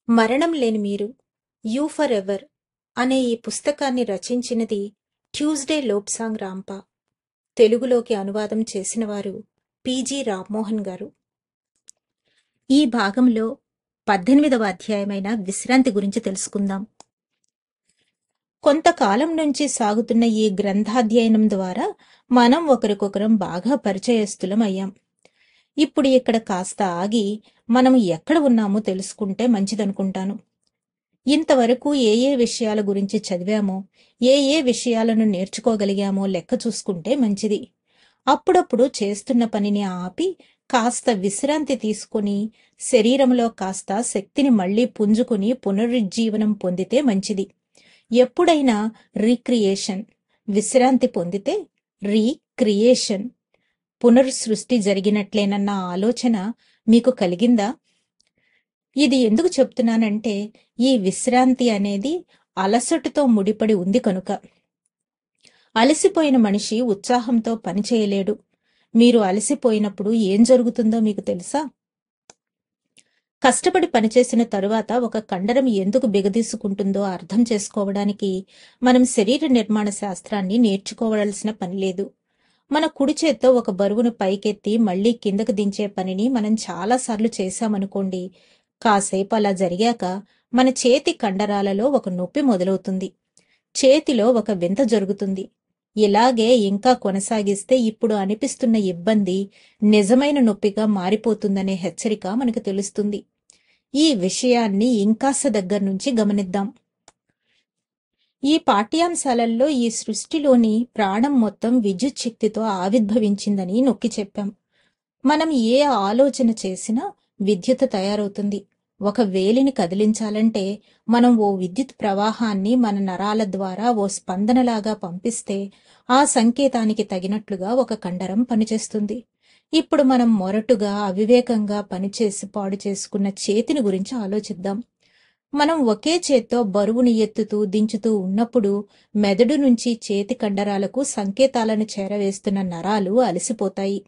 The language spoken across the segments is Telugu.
మరణం లేని మీరు, యూ ఫర్ ఎవర్ అనే ఈ పుస్తకాన్ని రచించినది ట్యూస్డే లోబ్సాంగ్ రాంపా. తెలుగులోకి అనువాదం చేసినవారు పి.జి. రామ్మోహన్ గారు. ఈ భాగంలో 18వ అధ్యాయమైన విశ్రాంతి గురించి తెలుసుకుందాం. కొంతకాలం నుంచి సాగుతున్న ఈ గ్రంథాధ్యయనం ద్వారా మనం ఒకరికొకరం బాగా పరిచయస్తులం అయ్యాం. ఇప్పుడు ఇక్కడ కాస్త ఆగి మనం ఎక్కడ ఉన్నామో తెలుసుకుంటే మంచిదనుకుంటాను. ఇంతవరకు ఏ ఏ విషయాల గురించి చదివామో, ఏ ఏ విషయాలను నేర్చుకోగలిగామో లెక్క చూసుకుంటే మంచిది. అప్పుడప్పుడు చేస్తున్న పనిని ఆపి కాస్త విశ్రాంతి తీసుకుని శరీరంలో కాస్త శక్తిని మళ్లీ పుంజుకుని పునరుజ్జీవనం పొందితే మంచిది. ఎప్పుడైనా రీక్రియేషన్, విశ్రాంతి పొందితే రీక్రియేషన్, పునర్సృష్టి జరిగినట్లేనన్న ఆలోచన మీకు కలిగిందా? ఇది ఎందుకు చెప్తున్నానంటే, ఈ విశ్రాంతి అనేది అలసటతో ముడిపడి ఉంది కనుక. అలసిపోయిన మనిషి ఉత్సాహంతో పనిచేయలేడు. మీరు అలసిపోయినప్పుడు ఏం జరుగుతుందో మీకు తెలుసా? కష్టపడి పనిచేసిన తరువాత ఒక కండరం ఎందుకు బిగదీసుకుంటుందో అర్థం చేసుకోవడానికి మనం శరీర నిర్మాణ శాస్త్రాన్ని నేర్చుకోవాల్సిన పని లేదు. మన కుడి చేత్తో ఒక బరువును పైకెత్తి మళ్లీ కిందకు దించే పనిని మనం చాలాసార్లు చేశామనుకోండి. కాసేపు అలా జరిగాక మన చేతి కండరాలలో ఒక నొప్పి మొదలవుతుంది. చేతిలో ఒక వింత జరుగుతుంది. ఇలాగే ఇంకా కొనసాగిస్తే ఇప్పుడు అనిపిస్తున్న ఇబ్బంది నిజమైన నొప్పిగా మారిపోతుందనే హెచ్చరిక మనకు తెలుస్తుంది. ఈ విషయాన్ని ఇంకాస్త దగ్గర నుంచి గమనిద్దాం. ఈ పాఠ్యాంశాలలో ఈ సృష్టిలోని ప్రాణం మొత్తం విద్యుత్ శక్తితో ఆవిర్భవించిందని నొక్కి చెప్పాం. మనం ఏ ఆలోచన చేసినా విద్యుత్ తయారవుతుంది. ఒక వేలిని కదిలించాలంటే మనం ఓ విద్యుత్ ప్రవాహాన్ని మన నరాల ద్వారా ఓ స్పందనలాగా పంపిస్తే ఆ సంకేతానికి తగినట్లుగా ఒక కండరం పనిచేస్తుంది. ఇప్పుడు మనం మొరటుగా అవివేకంగా పనిచేసి పాడు చేసుకున్న చేతిని గురించి ఆలోచిద్దాం. మనం ఒకే చేత్తో బరువుని ఎత్తుతూ దించుతూ ఉన్నప్పుడు మెదడు నుంచి చేతి కండరాలకు సంకేతాలను చేరవేస్తున్న నరాలు అలసిపోతాయి.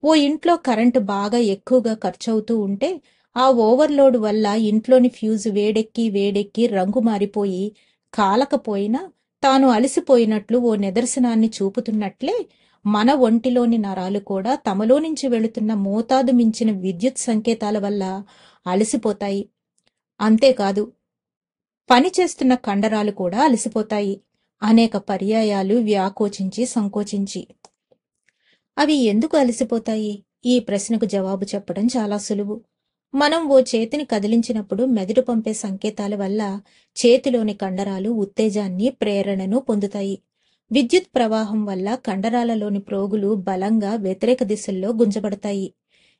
ఓ ఇంట్లో కరెంటు బాగా ఎక్కువగా ఖర్చవుతూ ఉంటే ఆ ఓవర్లోడ్ వల్ల ఇంట్లోని ఫ్యూజ్ వేడెక్కి రంగు మారిపోయి కాలకపోయినా తాను అలసిపోయినట్లు ఓ నిదర్శనాన్ని చూపుతున్నట్లే మన ఒంటిలోని నరాలు కూడా తమలో నుంచి వెళుతున్న మోతాదు మించిన విద్యుత్ సంకేతాల వల్ల అలసిపోతాయి. అంతేకాదు, పనిచేస్తున్న కండరాలు కూడా అలసిపోతాయి. అనేక పర్యాయాలు వ్యాకోచించి సంకోచించి. అవి ఎందుకు అలసిపోతాయి? ఈ ప్రశ్నకు జవాబు చెప్పడం చాలా సులువు. మనం ఓ చేతిని కదిలించినప్పుడు మెదడు పంపే సంకేతాల వల్ల చేతిలోని కండరాలు ఉత్తేజాన్ని, ప్రేరణను పొందుతాయి. విద్యుత్ ప్రవాహం వల్ల కండరాలలోని ప్రోగులు బలంగా వ్యతిరేక దిశల్లో గుంజబడతాయి.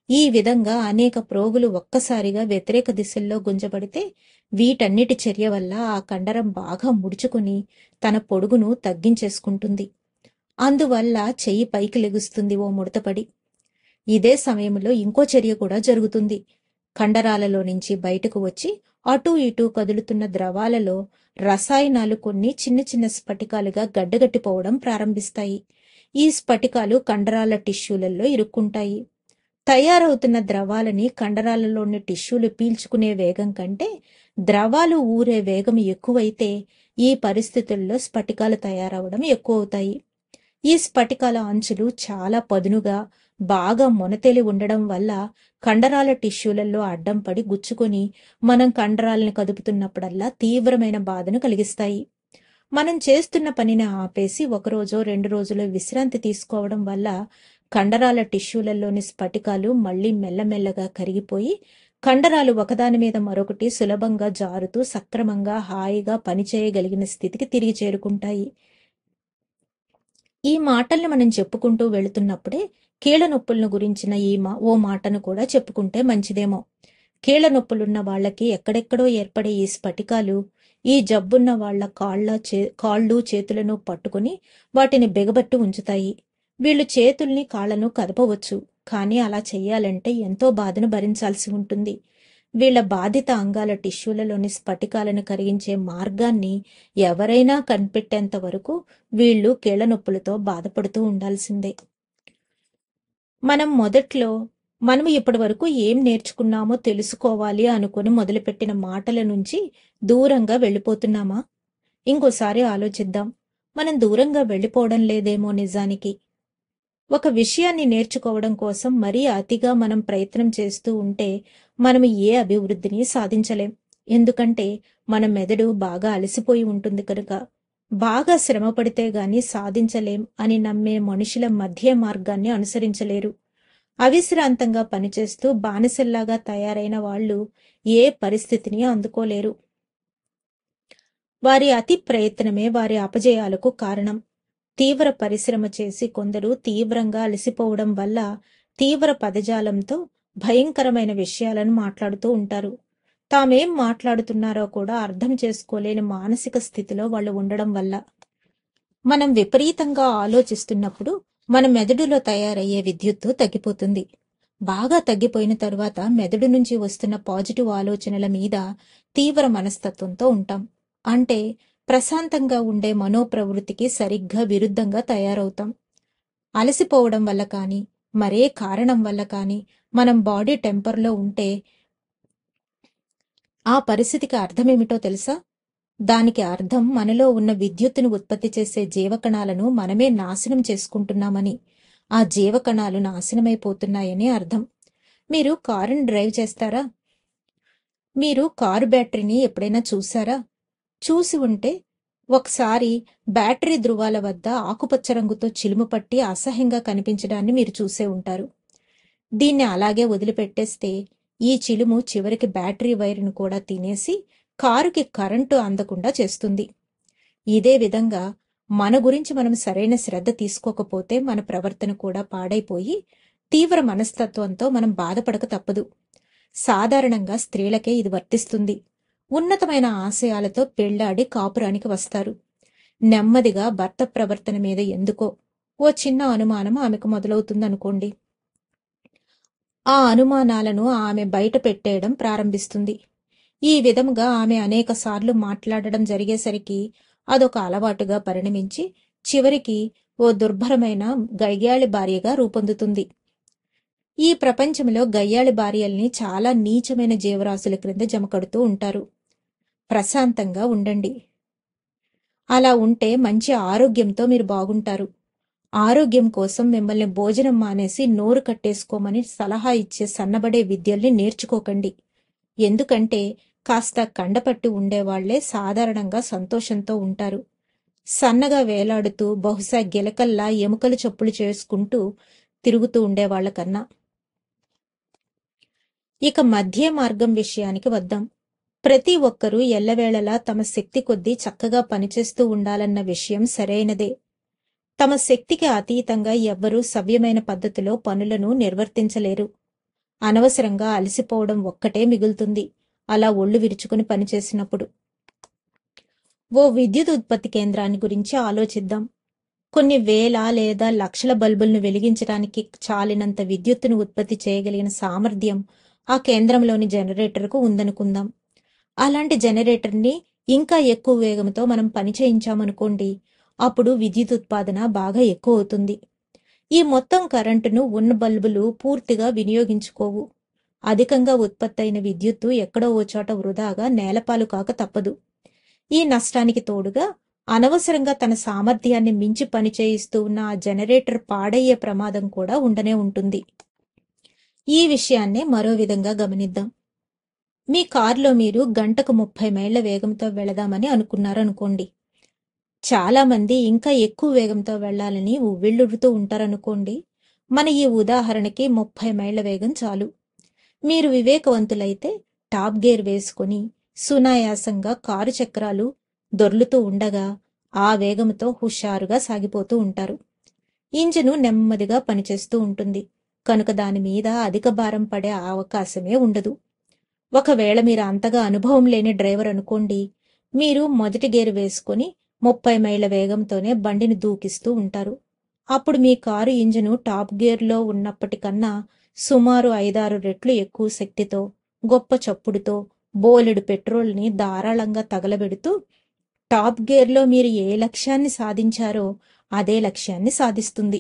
ఈ విధంగా అనేక ప్రోగులు ఒక్కసారిగా వ్యతిరేక దిశల్లో గుంజబడితే వీటన్నిటి చర్య వల్ల ఆ కండరం బాగా ముడుచుకుని తన పొడుగును తగ్గించేసుకుంటుంది. అందువల్ల చెయ్యి పైకి లెగుస్తుంది ఓ ముడతపడి. ఇదే సమయంలో ఇంకో చర్య కూడా జరుగుతుంది. కండరాలలో నుంచి బయటకు వచ్చి అటూ ఇటూ కదులుతున్న ద్రవాలలో రసాయనాలు కొన్ని చిన్న చిన్న స్ఫటికాలుగా గడ్డగట్టిపోవడం ప్రారంభిస్తాయి. ఈ స్ఫటికాలు కండరాల టిష్యూలలో ఇరుక్కుంటాయి. తయారవుతున్న ద్రవాలని కండరాలలోని టిష్యూలు పీల్చుకునే వేగం కంటే ద్రవాలు ఊరే వేగం ఎక్కువైతే ఈ పరిస్థితుల్లో స్ఫటికాలు తయారవడం ఎక్కువవుతాయి. ఈ స్ఫటికాల అంచులు చాలా పదునుగా బాగా మొనతేలి ఉండడం వల్ల కండరాల టిష్యూలలో అడ్డం పడి గుచ్చుకొని మనం కండరాలను కదుపుతున్నప్పుడల్లా తీవ్రమైన బాధను కలిగిస్తాయి. మనం చేస్తున్న పనిని ఆపేసి 1 రోజో 2 రోజులో విశ్రాంతి తీసుకోవడం వల్ల కండరాల టిష్యూలలోని స్ఫటికాలు మళ్లీ మెల్లమెల్లగా కరిగిపోయి కండరాలు ఒకదాని మీద మరొకటి సులభంగా జారుతూ సక్రమంగా హాయిగా పనిచేయగలిగిన స్థితికి తిరిగి చేరుకుంటాయి. ఈ మాటల్ని మనం చెప్పుకుంటూ వెళుతున్నప్పుడే కీళ్ల నొప్పులను గురించిన ఓ మాటను కూడా చెప్పుకుంటే మంచిదేమో. కీళ్ల నొప్పులున్న వాళ్లకి ఎక్కడెక్కడో ఏర్పడే ఈ స్ఫటికాలు ఈ జబ్బున్న వాళ్ల కాళ్ళు చేతులను పట్టుకుని వాటిని బిగబట్టి ఉంచుతాయి. వీళ్లు చేతుల్ని కాళ్లను కదపవచ్చు, కానీ అలా చెయ్యాలంటే ఎంతో బాధను భరించాల్సి ఉంటుంది. వీళ్ల బాధిత అంగాల టిష్యూలలోని స్ఫటికాలను కరిగించే మార్గాన్ని ఎవరైనా కనిపెట్టేంత వరకు వీళ్లు కీళ్ల నొప్పులతో బాధపడుతూ ఉండాల్సిందే. మనం మొదట్లో మనం ఇప్పటివరకు ఏం నేర్చుకున్నామో తెలుసుకోవాలి అనుకుని మొదలుపెట్టిన మాటల నుంచి దూరంగా వెళ్ళిపోతున్నామా? ఇంకోసారి ఆలోచిద్దాం. మనం దూరంగా వెళ్ళిపోవడం లేదేమో నిజానికి. ఒక విషయాన్ని నేర్చుకోవడం కోసం మరీ అతిగా మనం ప్రయత్నం చేస్తూ ఉంటే మనం ఏ అభివృద్ధిని సాధించలేం. ఎందుకంటే మన మెదడు బాగా అలసిపోయి ఉంటుంది కనుక. బాగా శ్రమ పడితే గాని సాధించలేం అని నమ్మే మనుషుల మధ్య మార్గాన్ని అనుసరించలేరు. అవిశ్రాంతంగా పనిచేస్తూ బానిసల్లాగా తయారైన వాళ్ళు ఏ పరిస్థితిని అందుకోలేరు. వారి అతి ప్రయత్నమే వారి అపజయాలకు కారణం. తీవ్ర పరిశ్రమ చేసి కొందరు తీవ్రంగా అలసిపోవడం వల్ల తీవ్ర పదజాలంతో భయంకరమైన విషయాలను మాట్లాడుతూ ఉంటారు. తామేం మాట్లాడుతున్నారో కూడా అర్థం చేసుకోలేని మానసిక స్థితిలో వాళ్ళు ఉండడం వల్ల. మనం విపరీతంగా ఆలోచిస్తున్నప్పుడు మన మెదడులో తయారయ్యే విద్యుత్తు తగ్గిపోతుంది. బాగా తగ్గిపోయిన తరువాత మెదడు నుంచి వస్తున్న పాజిటివ్ ఆలోచనల మీద తీవ్ర మనస్తత్వంతో ఉంటాం. అంటే ప్రశాంతంగా ఉండే మనోప్రవృత్తికి సరిగ్గా విరుద్ధంగా తయారవుతాం. అలసిపోవడం వల్ల కానీ మరే కారణం వల్ల కానీ మనం బాడీ టెంపర్లో ఉంటే ఆ పరిస్థితికి అర్థమేమిటో తెలుసా? దానికి అర్థం మనలో ఉన్న విద్యుత్తును ఉత్పత్తి చేసే జీవకణాలను మనమే నాశనం చేసుకుంటున్నామని. ఆ జీవకణాలు నాశనమైపోతున్నాయని అర్థం. మీరు కారుని డ్రైవ్ చేస్తారా? మీరు కారు బ్యాటరీని ఎప్పుడైనా చూసారా? చూసి ఉంటే ఒకసారి బ్యాటరీ ధృవాల వద్ద ఆకుపచ్చ రంగుతో చిలుము పట్టి అసహ్యంగా కనిపించడాన్ని మీరు చూసే ఉంటారు. దీన్ని అలాగే వదిలిపెట్టేస్తే ఈ చిలుము చివరికి బ్యాటరీ వైరును కూడా తినేసి కారుకి కరెంటు అందకుండా చేస్తుంది. ఇదే విధంగా మన గురించి మనం సరైన శ్రద్ధ తీసుకోకపోతే మన ప్రవర్తన కూడా పాడైపోయి తీవ్ర మనస్తత్వంతో మనం బాధపడక తప్పదు. సాధారణంగా స్త్రీలకే ఇది వర్తిస్తుంది. ఉన్నతమైన ఆశయాలతో పెళ్లాడి కాపురానికి వస్తారు. నెమ్మదిగా భర్త ప్రవర్తన మీద ఎందుకో ఓ చిన్న అనుమానం ఆమెకు మొదలవుతుందనుకోండి. ఆ అనుమానాలను ఆమె బయట పెట్టేయడం ప్రారంభిస్తుంది. ఈ విధముగా ఆమె అనేక సార్లు మాట్లాడడం జరిగేసరికి అదొక అలవాటుగా పరిణమించి చివరికి ఓ దుర్భరమైన గయ్యాళి భార్యగా రూపొందుతుంది. ఈ ప్రపంచంలో గయ్యాళి భార్యల్ని చాలా నీచమైన జీవరాశుల క్రింద జమకడుతూ ఉంటారు. ప్రశాంతంగా ఉండండి. అలా ఉంటే మంచి ఆరోగ్యంతో మీరు బాగుంటారు. ఆరోగ్యం కోసం మిమ్మల్ని భోజనం మానేసి నోరు కట్టేసుకోమని సలహా ఇచ్చే సన్నబడే విద్యల్ని నేర్చుకోకండి. ఎందుకంటే కాస్త కండపట్టి ఉండేవాళ్లే సాధారణంగా సంతోషంతో ఉంటారు. సన్నగా వేలాడుతూ బహుశా గిలకల్లా ఎముకలు చప్పులు చేసుకుంటూ తిరుగుతూ ఉండేవాళ్లకన్నా. ఇక మధ్య మార్గం విషయానికి వద్దాం. ప్రతి ఒక్కరూ ఎల్లవేళలా తమ శక్తి కొద్దీ చక్కగా పనిచేస్తూ ఉండాలన్న విషయం సరైనదే. తమ శక్తికి అతీతంగా ఎవ్వరూ సవ్యమైన పద్ధతిలో పనులను నిర్వర్తించలేరు. అనవసరంగా అలసిపోవడం ఒక్కటే మిగులుతుంది అలా ఒళ్ళు విరుచుకుని పనిచేసినప్పుడు. ఓ విద్యుత్ ఉత్పత్తి కేంద్రాన్ని గురించి ఆలోచిద్దాం. కొన్ని వేల లేదా లక్షల బల్బులను వెలిగించడానికి చాలినంత విద్యుత్తును ఉత్పత్తి చేయగలిగిన సామర్థ్యం ఆ కేంద్రంలోని జనరేటర్కు ఉందనుకుందాం. అలాంటి జనరేటర్ని ఇంకా ఎక్కువ వేగంతో మనం పని చేయించామనుకోండి, అప్పుడు విద్యుత్ ఉత్పాదన బాగా ఎక్కువ అవుతుంది. ఈ మొత్తం కరెంటును ఉన్న బల్బులు పూర్తిగా వినియోగించుకోవు. అధికంగా ఉత్పత్తి అయిన విద్యుత్తు ఎక్కడో ఓ చోట వృధాగా నేలపాలు కాక తప్పదు. ఈ నష్టానికి తోడుగా అనవసరంగా తన సామర్థ్యాన్ని మించి పనిచేయిస్తూ ఉన్న ఆ జనరేటర్ పాడయ్యే ప్రమాదం కూడా ఉండనే ఉంటుంది. ఈ విషయాన్నే మరో విధంగా గమనిద్దాం. మీ కారులో మీరు గంటకు 30 మైళ్ల వేగంతో వెళదామని అనుకున్నారనుకోండి. చాలా మంది ఇంకా ఎక్కువ వేగంతో వెళ్లాలని ఉవ్విళ్ళురుతూ ఉంటారనుకోండి. మన ఈ ఉదాహరణకి 30 మైళ్ల వేగం చాలు. మీరు వివేకవంతులైతే టాప్ గేర్ వేసుకుని సునాయాసంగా కారు చక్రాలు దొర్లుతూ ఉండగా ఆ వేగంతో హుషారుగా సాగిపోతూ ఉంటారు. ఇంజిను నెమ్మదిగా పనిచేస్తూ ఉంటుంది కనుక దాని మీద అధిక భారం పడే అవకాశమే ఉండదు. ఒకవేళ మీరు అంతగా అనుభవం లేని డ్రైవర్ అనుకోండి, మీరు మొదటి గేరు వేసుకుని 30 మైళ్ల వేగంతోనే బండిని దూకిస్తూ ఉంటారు. అప్పుడు మీ కారు ఇంజిను టాప్ గేర్లో ఉన్నప్పటికన్నా సుమారు 5-6 రెట్లు ఎక్కువ శక్తితో, గొప్ప చప్పుడుతో బోలెడు పెట్రోల్ని ధారాళంగా తగలబెడుతూ టాప్ గేర్లో మీరు ఏ లక్ష్యాన్ని సాధించారో అదే లక్ష్యాన్ని సాధిస్తుంది.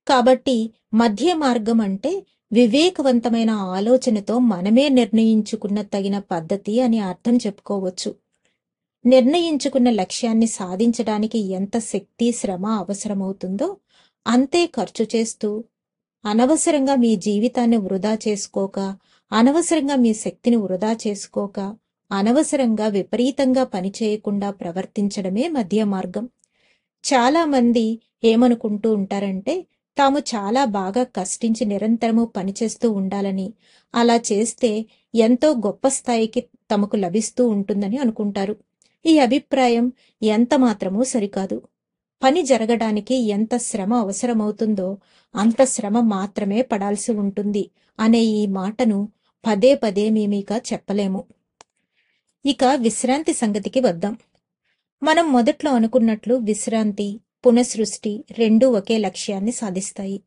కాబట్టి మధ్య మార్గం అంటే వివేకవంతమైన ఆలోచనతో మనమే నిర్ణయించుకున్న తగిన పద్ధతి అని అర్థం చెప్పుకోవచ్చు. నిర్ణయించుకున్న లక్ష్యాన్ని సాధించడానికి ఎంత శక్తి, శ్రమ అవసరమవుతుందో అంతే ఖర్చు చేస్తూ, అనవసరంగా మీ జీవితాన్ని వృధా చేసుకోక, అనవసరంగా మీ శక్తిని వృధా చేసుకోక, అనవసరంగా విపరీతంగా పనిచేయకుండా ప్రవర్తించడమే మధ్య మార్గం. చాలామంది ఏమనుకుంటూ ఉంటారంటే, తాము చాలా బాగా కష్టించి నిరంతరము పనిచేస్తూ ఉండాలని, అలా చేస్తే ఎంతో గొప్ప స్థాయికి తమకు లభిస్తూ ఉంటుందని అనుకుంటారు. ఈ అభిప్రాయం ఎంత మాత్రమూ సరికాదు. పని జరగడానికి ఎంత శ్రమ అవసరమవుతుందో అంత శ్రమ మాత్రమే పడాల్సి ఉంటుంది అనే ఈ మాటను పదే పదే మేమిక చెప్పలేము. ఇక విశ్రాంతి సంగతికి వద్దాం. మనం మొదట్లో అనుకున్నట్లు విశ్రాంతి, పునఃసృష్టి రెండూ ఒకే లక్ష్యాన్ని సాధిస్తాయి.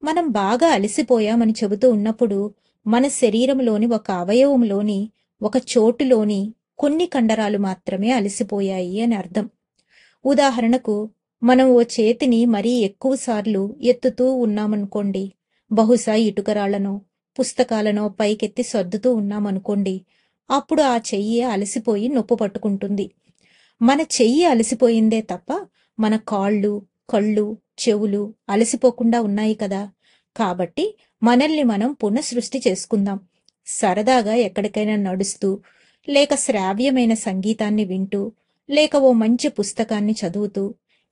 మనం బాగా అలసిపోయామని చెబుతూ ఉన్నప్పుడు మన శరీరంలోని ఒక అవయవంలోని ఒక చోటులోని కొన్ని కండరాలు మాత్రమే అలసిపోయాయి అని అర్థం. ఉదాహరణకు, మనం ఓ చేతిని మరీ ఎక్కువసార్లు ఎత్తుతూ ఉన్నామనుకోండి, బహుశా ఇటుకరాళ్లనో పుస్తకాలనో పైకెత్తి సర్దుతూ ఉన్నామనుకోండి, అప్పుడు ఆ చెయ్యి అలసిపోయి నొప్పు పట్టుకుంటుంది. మన చెయ్యి అలసిపోయిందే తప్ప మన కాళ్ళు, కళ్ళు, చెవులు అలసిపోకుండా ఉన్నాయి కదా. కాబట్టి మనల్ని మనం పునఃసృష్టి చేసుకుందాం. సరదాగా ఎక్కడికైనా నడుస్తూ, లేక శ్రావ్యమైన సంగీతాన్ని వింటూ, లేక ఓ మంచి పుస్తకాన్ని చదువుతూ,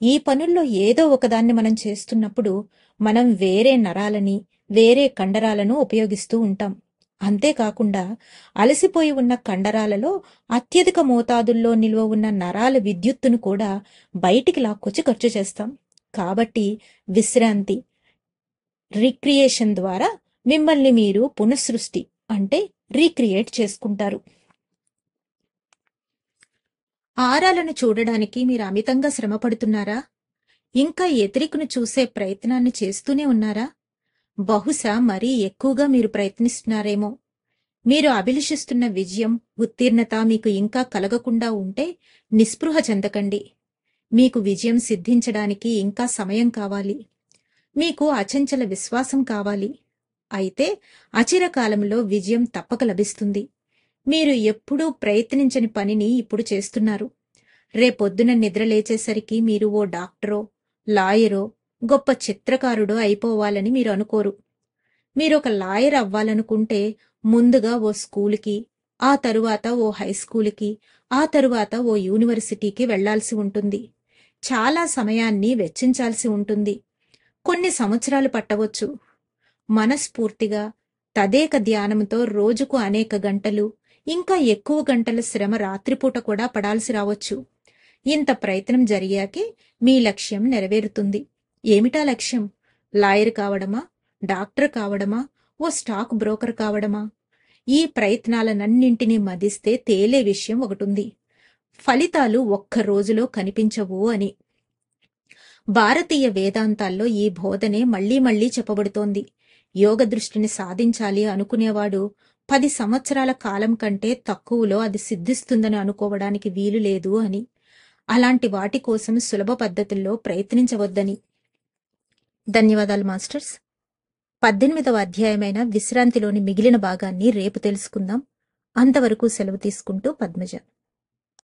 ఈ పనుల్లో ఏదో ఒకదాన్ని మనం చేస్తున్నప్పుడు మనం వేరే నరాలని, వేరే కండరాలను ఉపయోగిస్తూ ఉంటాం. అంతేకాకుండా అలసిపోయి ఉన్న కండరాలలో అత్యధిక మోతాదుల్లో నిల్వ ఉన్న నరాల విద్యుత్తును కూడా బయటికి లాక్కొచ్చి ఖర్చు చేస్తాం. కాబట్టి విశ్రాంతి, రీక్రియేషన్ ద్వారా మిమ్మల్ని మీరు పునఃసృష్టి అంటే రీక్రియేట్ చేసుకుంటారు. ఆరాలను చూడడానికి మీరు అమితంగా శ్రమ పడుతున్నారా? ఇంకా ఎతిరికను చూసే ప్రయత్నాన్ని చేస్తూనే ఉన్నారా? బహుశా మరీ ఎక్కువగా మీరు ప్రయత్నిస్తున్నారేమో. మీరు అభిలషిస్తున్న విజయం, ఉత్తీర్ణత మీకు ఇంకా కలగకుండా ఉంటే నిస్పృహ చెందకండి. మీకు విజయం సిద్ధించడానికి ఇంకా సమయం కావాలి. మీకు అచంచల విశ్వాసం కావాలి. అయితే అచిరకాలంలో విజయం తప్పక లభిస్తుంది. మీరు ఎప్పుడూ ప్రయత్నించని పనిని ఇప్పుడు చేస్తున్నారు. రేపొద్దున నిద్రలేచేసరికి మీరు ఓ డాక్టరో, లాయరో, గొప్ప చిత్రకారుడో అయిపోవాలని మీరు అనుకోరు. మీరొక లాయర్ అవ్వాలనుకుంటే ముందుగా ఓ స్కూలుకి, ఆ తరువాత ఓ హైస్కూలుకి, ఆ తరువాత ఓ యూనివర్సిటీకి వెళ్లాల్సి ఉంటుంది. చాలా సమయాన్ని వెచ్చించాల్సి ఉంటుంది. కొన్ని సంవత్సరాలు పట్టవచ్చు. మనస్ఫూర్తిగా, తదేక ధ్యానంతో రోజుకు అనేక గంటలు, ఇంకా ఎక్కువ గంటల శ్రమ రాత్రిపూట కూడా పడాల్సి రావచ్చు. ఇంత ప్రయత్నం జరిగాకే మీ లక్ష్యం నెరవేరుతుంది. ఏమిటా లక్ష్యం? లాయర్ కావడమా? డాక్టర్ కావడమా? ఓ స్టాక్ బ్రోకర్ కావడమా? ఈ ప్రయత్నాలనన్నింటినీ మదిస్తే తేలే విషయం ఒకటుంది. ఫలితాలు ఒక్క రోజులో కనిపించవు అని. భారతీయ వేదాంతాల్లో ఈ బోధనే మళ్లీ మళ్లీ చెప్పబడుతోంది. యోగ దృష్టిని సాధించాలి అనుకునేవాడు 10 సంవత్సరాల కాలం కంటే తక్కువలో అది సిద్ధిస్తుందని అనుకోవడానికి వీలు లేదు అని. అలాంటి వాటి కోసం సులభ పద్ధతుల్లో ప్రయత్నించవద్దని. ధన్యవాదాలు మాస్టర్స్. 18వ అధ్యాయమైన విశ్రాంతిలోని మిగిలిన భాగాన్ని రేపు తెలుసుకుందాం. అంతవరకు సెలవు తీసుకుంటూ పద్మజ.